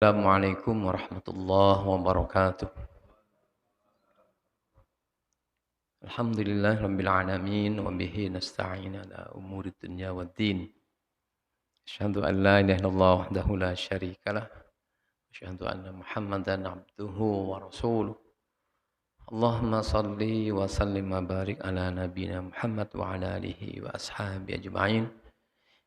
Assalamualaikum warahmatullahi wabarakatuh. Alhamdulillah rabbil alamin wa bihi nasta'in ala umuri dunya waddin. Asyhadu an la ilaha illallah wahdahu la syarikalah. Asyhadu anna Muhammadan abduhu wa rasuluh. Allahumma salli wa sallim wa barik ala nabiyyina Muhammad wa ala alihi wa ashabi ajma'in.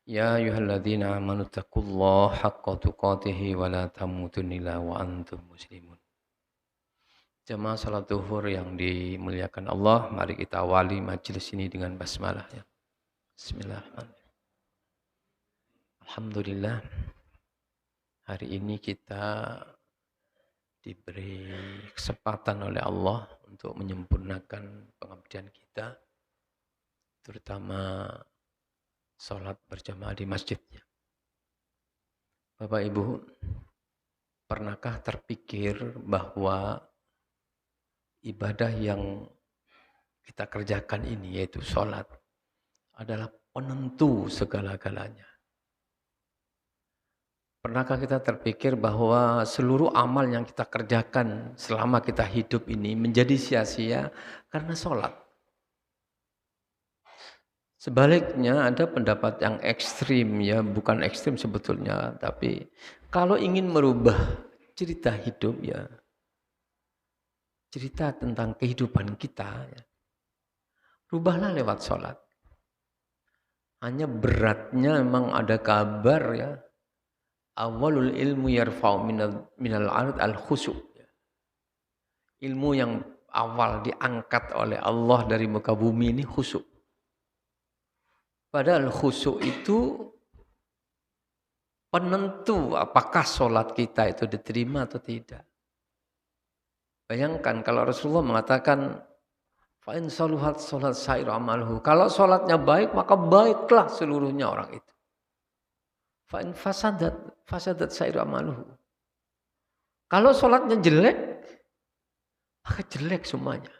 Ya ayyuhalladzina amanu taqullaha haqqa tuqatih wa la tamutunna illa wa antum muslimun. Jamaah salat zuhur yang dimuliakan Allah, mari kita awali majelis ini dengan basmalah ya. Bismillahirrahmanirrahim. Alhamdulillah, hari ini kita diberi kesempatan oleh Allah untuk menyempurnakan pengabdian kita, terutama sholat berjamaah di masjidnya. Bapak Ibu, pernahkah terpikir bahwa ibadah yang kita kerjakan ini, yaitu sholat, adalah penentu segala-galanya? Pernahkah kita terpikir bahwa seluruh amal yang kita kerjakan selama kita hidup ini menjadi sia-sia karena sholat? Sebaliknya ada pendapat yang ekstrim, ya bukan ekstrim sebetulnya, tapi kalau ingin merubah cerita hidup, ya cerita tentang kehidupan kita, ya, rubahlah lewat sholat. Hanya beratnya memang ada kabar, ya, awalul ilmu yarfa'u minal ard al khusyuk. Ilmu yang awal diangkat oleh Allah dari muka bumi ini khusyuk. Padahal khusyuk itu penentu apakah sholat kita itu diterima atau tidak. Bayangkan kalau Rasulullah mengatakan fa'in saluhat sholat sair amalhu. Kalau sholatnya baik, maka baiklah seluruhnya orang itu. Fa'in fasadat sair amalhu. Kalau sholatnya jelek, maka jelek semuanya.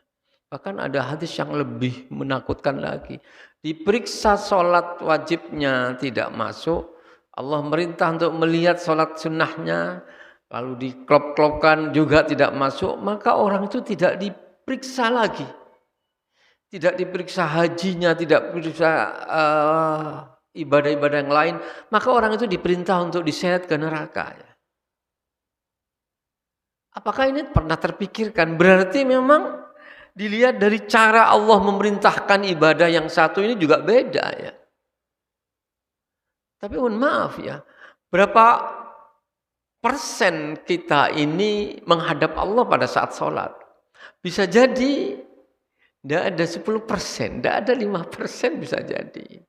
Bahkan ada hadis yang lebih menakutkan lagi. Diperiksa sholat wajibnya tidak masuk. Allah merintah untuk melihat sholat sunnahnya. Lalu diklop-klopkan juga tidak masuk. Maka orang itu tidak diperiksa lagi. Tidak diperiksa hajinya, tidak diperiksa ibadah-ibadah yang lain. Maka orang itu diperintah untuk diseret ke neraka. Apakah ini pernah terpikirkan? Berarti memang dilihat dari cara Allah memerintahkan ibadah yang satu ini juga beda, ya. Tapi mohon maaf ya, berapa persen kita ini menghadap Allah pada saat sholat? Bisa jadi tidak ada 10%, tidak ada 5% bisa jadi.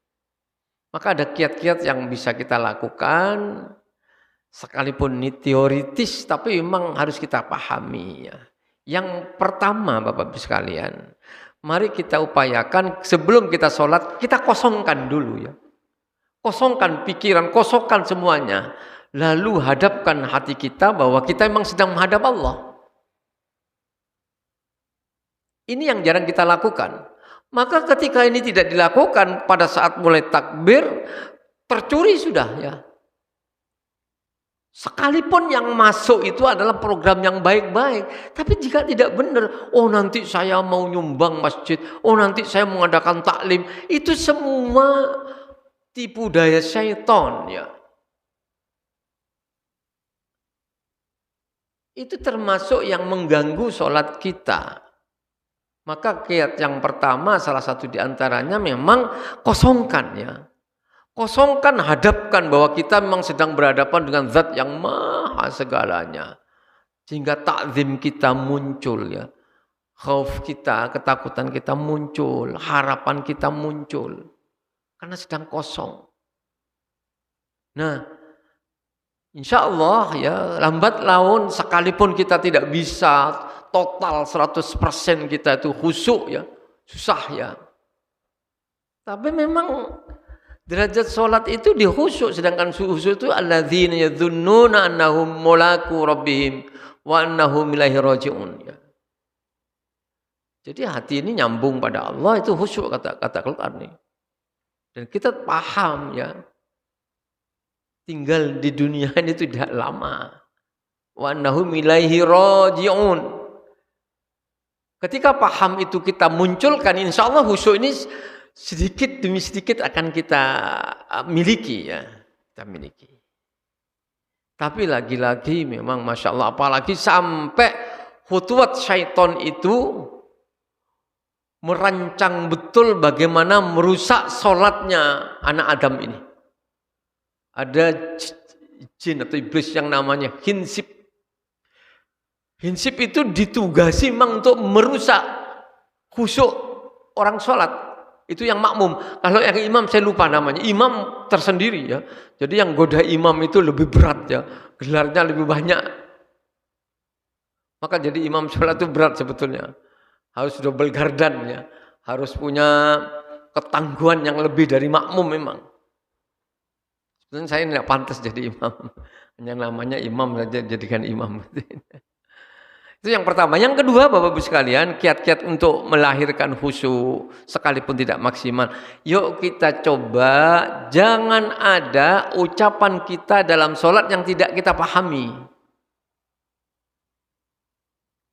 Maka ada kiat-kiat yang bisa kita lakukan, sekalipun ini teoritis, tapi memang harus kita pahami, ya. Yang pertama Bapak-Ibu sekalian, mari kita upayakan sebelum kita sholat, kita kosongkan dulu, ya. Kosongkan pikiran, kosongkan semuanya. Lalu hadapkan hati kita bahwa kita memang sedang menghadap Allah. Ini yang jarang kita lakukan. Maka ketika ini tidak dilakukan pada saat mulai takbir, tercuri sudah, ya. Sekalipun yang masuk itu adalah program yang baik-baik. Tapi jika tidak benar, oh nanti saya mau nyumbang masjid, oh nanti saya mengadakan taklim. Itu semua tipu daya syaitan, ya. Itu termasuk yang mengganggu sholat kita. Maka kiat yang pertama, salah satu diantaranya memang kosongkan, ya. Kosongkan, hadapkan bahwa kita memang sedang berhadapan dengan zat yang maha segalanya. Sehingga takzim kita muncul, ya. Khauf kita, ketakutan kita muncul, harapan kita muncul. Karena sedang kosong. Nah, insya Allah, ya, lambat laun sekalipun kita tidak bisa total 100% kita itu khusyuk, ya. Susah, ya. Tapi memang derajat sholat itu dikhusyuk, sedangkan khusyuk itu alladzina yadhunnuna annahum mulaku rabbihim wa annahum ilaihi raji'un, ya. Jadi hati ini nyambung pada Allah, itu khusyuk kata Quran ini. Dan kita paham, ya, tinggal di dunia ini tidak lama. wa annahum ilaihi raji'un. Ketika paham itu kita munculkan, insya Allah khusyuk ini sedikit demi sedikit akan kita miliki ya, kita miliki. Tapi lagi-lagi memang Masya Allah, apalagi sampai khutuwat syaitan itu merancang betul bagaimana merusak sholatnya anak Adam ini. Ada jin atau iblis yang namanya hinsip. Hinsip itu ditugasi memang untuk merusak khusyuk orang sholat. Itu yang makmum. Kalau yang imam saya lupa namanya. Imam tersendiri ya. Jadi yang goda imam itu lebih berat ya. Gelarnya lebih banyak. Maka jadi imam sholat itu berat sebetulnya. Harus double gardan ya. Harus punya ketangguhan yang lebih dari makmum memang. Sebetulnya saya tidak pantas jadi imam. Yang namanya imam saja jadikan imam. Itu yang pertama. Yang kedua Bapak-Ibu sekalian, kiat-kiat untuk melahirkan khusyuk sekalipun tidak maksimal. Yuk kita coba jangan ada ucapan kita dalam sholat yang tidak kita pahami.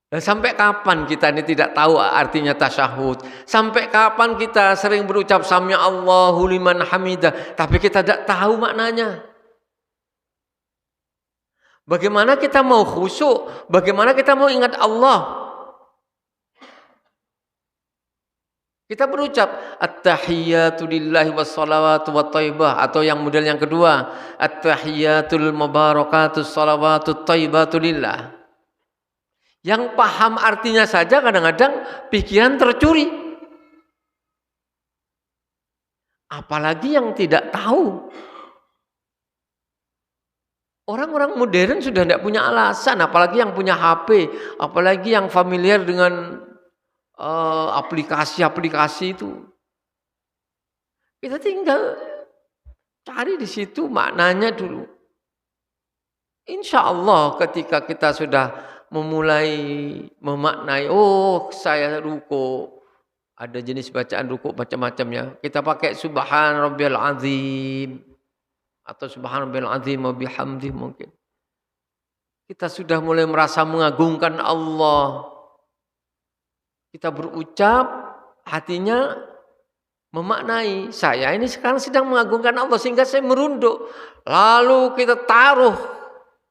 Dan sampai kapan kita ini tidak tahu artinya tasyahud? Sampai kapan kita sering berucap sami Allahu liman hamidah tapi kita tidak tahu maknanya? Bagaimana kita mau khusyuk? Bagaimana kita mau ingat Allah? Kita berucap at-tahiyyatu lillahi wassalawatu wattaibah, atau yang model yang kedua at-tahiyyatul mubarakatus salawatut taibatu lillah. Yang paham artinya saja kadang-kadang pikiran tercuri. Apalagi yang tidak tahu. Orang-orang modern sudah tidak punya alasan, apalagi yang punya HP, apalagi yang familiar dengan aplikasi-aplikasi itu. Kita tinggal cari di situ maknanya dulu. Insya Allah ketika kita sudah memulai memaknai, oh saya ruku, ada jenis bacaan ruku macam-macam ya. Kita pakai subhan rabbiyal azim. Atau subhanallah azim wa bihamdih mungkin. Kita sudah mulai merasa mengagungkan Allah. Kita berucap, hatinya memaknai, saya ini sekarang sedang mengagungkan Allah sehingga saya merunduk. Lalu kita taruh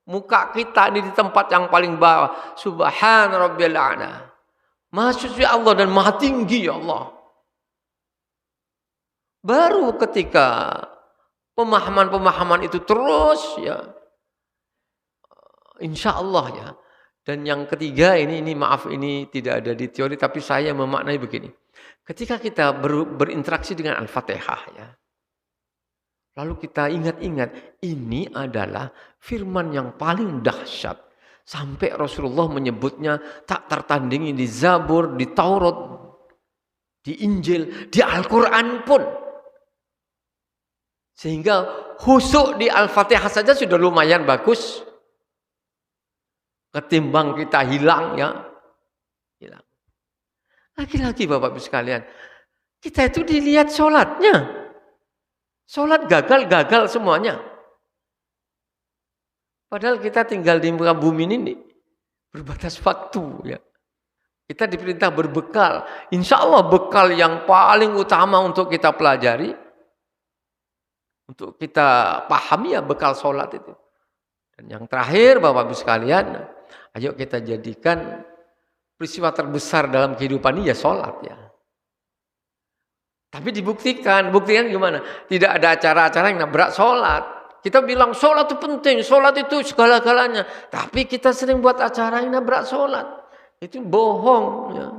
muka kita ini di tempat yang paling bawah. Subhan rabbiyal a'la. Maha suci Allah dan maha tinggi Allah. Baru ketika pemahaman-pemahaman itu terus ya, insya Allah ya. Dan yang ketiga ini maaf ini tidak ada di teori tapi saya memaknai begini. Ketika kita berinteraksi dengan Al-Fatihah ya, lalu kita ingat-ingat ini adalah firman yang paling dahsyat sampai Rasulullah menyebutnya tak tertandingi di Zabur, di Taurat, di Injil, di Al-Quran pun. Sehingga khusyuk di Al-Fatihah saja sudah lumayan bagus. Ketimbang kita hilang ya. Hilang. Lagi-lagi Bapak-Ibu sekalian. Kita itu dilihat sholatnya. Sholat gagal semuanya. Padahal kita tinggal di muka bumi ini berbatas waktu ya. Kita diperintah berbekal. Insya Allah bekal yang paling utama untuk kita pelajari. Untuk kita pahami ya bekal sholat itu. Dan yang terakhir Bapak-Ibu sekalian, ayo kita jadikan peristiwa terbesar dalam kehidupan ini ya sholat ya. Tapi buktikan gimana? Tidak ada acara-acara yang nabrak sholat. Kita bilang sholat itu penting, sholat itu segala-galanya. Tapi kita sering buat acara yang nabrak sholat. Itu bohong ya.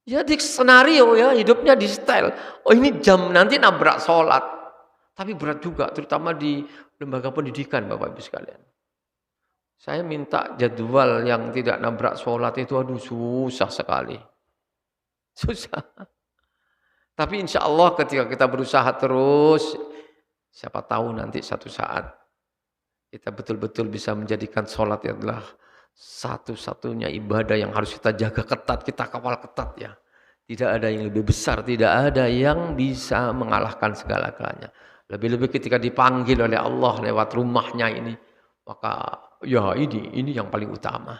Ya di skenario ya, hidupnya di style. Oh ini jam nanti nabrak sholat. Tapi berat juga, terutama di lembaga pendidikan Bapak-Ibu sekalian. Saya minta jadwal yang tidak nabrak sholat itu, aduh susah sekali. Susah. Tapi insya Allah ketika kita berusaha terus, siapa tahu nanti satu saat kita betul-betul bisa menjadikan sholat adalah satu-satunya ibadah yang harus kita jaga ketat, kita kawal ketat ya. Tidak ada yang lebih besar, tidak ada yang bisa mengalahkan segala-galanya. Lebih-lebih ketika dipanggil oleh Allah lewat rumahnya ini. maka ya ini yang paling utama.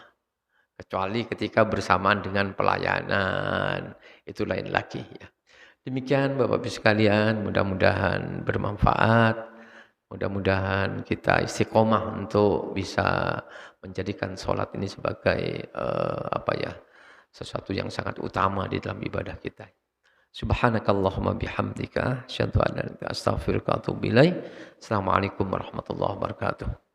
Kecuali ketika bersamaan dengan pelayanan, itu lain lagi ya. Demikian Bapak Ibu sekalian, mudah-mudahan bermanfaat. Mudah-mudahan kita istiqomah untuk bisa menjadikan sholat ini sebagai sesuatu yang sangat utama di dalam ibadah kita. Subhanakallahumma bihamdika asyhadu an la ilaha illa anta astaghfiruka wa atubu ilaik. Assalamualaikum warahmatullahi wabarakatuh.